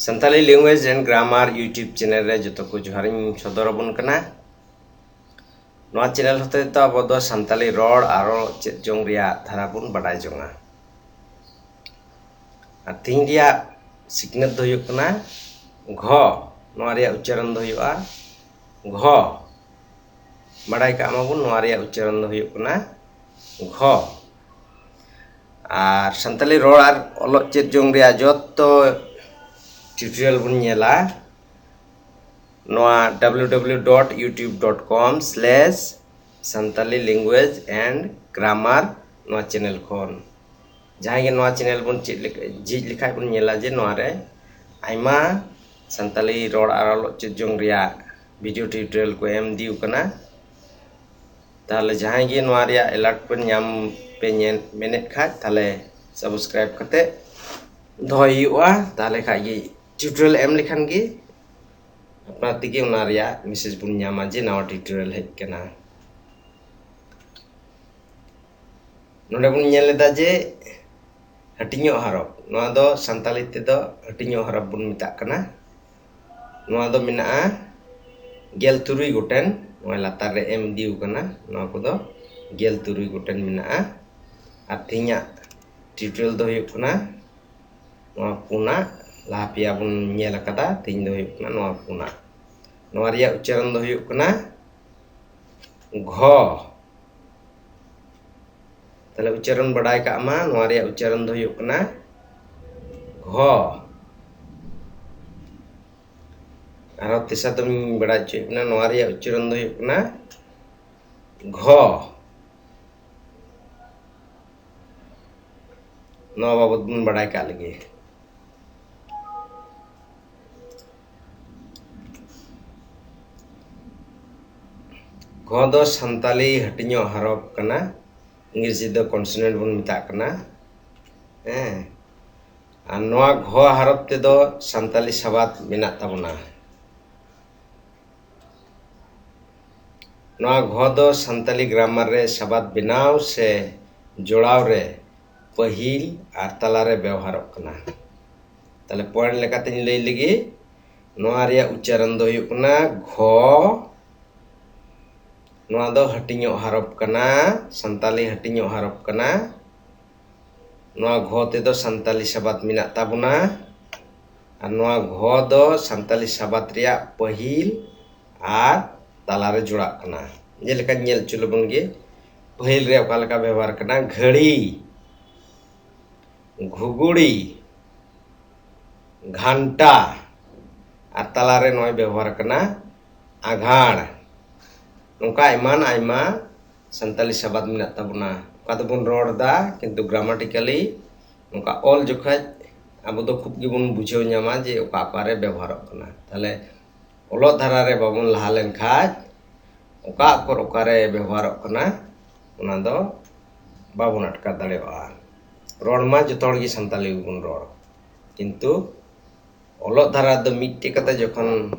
Santali Language and Grammar YouTube channel re joto ko joharing sodorabon kana. Noa channel hote to abo do Santali ror aro chet jong ria dhara bun badai jonga. Ar ting ria siknet do huyuk kana gho noa ria ucharan do huyuka gho badai ka amabun noa ria ucharan do huyuk kana gho. Ar Santali ror ar olok chet jong ria joto tutorial bun nyela noa www.youtube.com/Santali language and grammar noa channel khon jahangi noa channel bun jit likhai bun nyela je noa re aima Santali ror ar olok chet jong ria video tutorial ko em diu kana tahle jahangi noa ria alert pun nyam pe minute khat tahle subscribe kate dohoi wa tahle khai tutorial em likhan gi apna tigi ona ria message bun nyama je nawa tutorial hej kana nonde bun nyel leda je hatinyo harap noa do Santali te do hatinyo harap bun metak kana noa do mena'a gel turui goten noa latar re em diu kana noa ko do gel turui goten mena'a artinya tutorial do huyuk kana noa puna laha pia bun nyel akada ting do huyuk kana noa puna noa ria ucharan do huyuk kana gho tahle ucharan badai ka ma noa ria ucharan do huyuk kana gho aro tisa dum badai choi kana noa ria ucharan do huyuk kana gho noa babod bun badai ka lagi gho do Santali hatinyo harap kana English do consonant bun metak kana ar noa gho harap te do Santali sabat menak tabona noa gho do Santali grammar re sabat benaw se jodaw re pahil ar tala re ବ୍ୟବharok kana tahle point lekateni lay lagi noa ria ucharan do huyuk kana gho noa do hatinyo harap kana Santali hatinyo harap kana noa gho te do Santali sabat menak tabona ar noa gho do Santali sabat ria pahil ar tala re jodak kana jeleka nyel chulubun ge pahil re oka leka ବ୍ୟବହାର kana ghadi घुगुड़ी घंटा ar tala re noy ବ୍ୟବହାର kana aghar nongka aima Santali sabat menak tabona oka dobon ror da kintu grammatically nongka all jokhat abo do khub gibon bujhaw nyama je oka re ବ୍ୟବharok kana tahle olok dhara re babon laha len khat oka akor oka re ବ୍ୟବharok kana ona do babon atkar dareoga ror ma joto hor gi Santali bun ror kintu olok dhara do mitte kata jokhon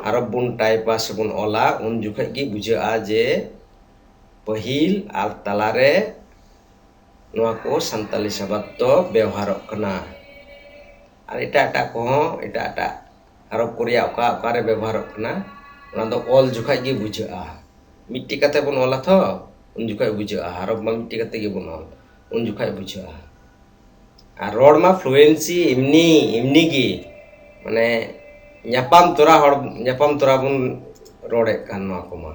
arab bun type se bun ola un jukhat gi bujha'a je pahil ar tala re noa ko Santali sabat to ବ୍ୟବharok kana ar eta ko eta arab korea oka re ବ୍ୟବharok kana ona do all jukhat gi bujha'a mitte kata bun ola tho un jukhat bujha'a arab ma mitte kata gi bun ol un jukhat bujha'a ar ror ma fluency imni gi mane nyapam tora bun rorek kan noa ko ma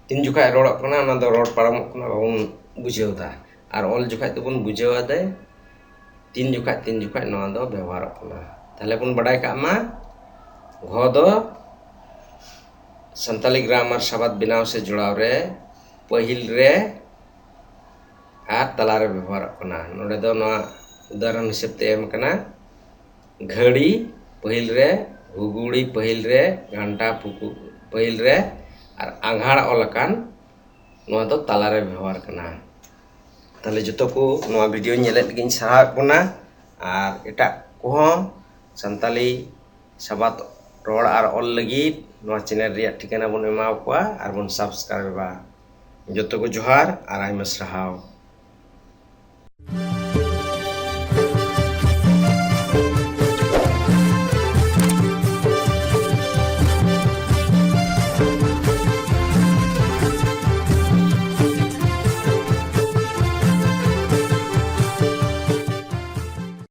tin jukhat rorok kana ona do ror paramok kana babun bujhaw da ar ol jukhat do bun bujhaw ade tin jukhat noa do ବ୍ୟବharok kana tahle bun badai ka ma gho do Santali grammar sabat benaw se jodaw re pahil re ar tala re ବ୍ୟବharok kana node do noa udaharan hisab te em kana ghadi pahil re घुगुड़ी pahil re घंटा pahil re ar aghar ol akan noa do tala re ବ୍ୟବହାର kana tahle joto ko noa video nyelet lagi sarha bona ar eta ko Santali sabat ror ar ol lagi noa channel ria ঠিকানা bun ema kwa ar bun subscribe ba joto ko johar ar aima sarhaw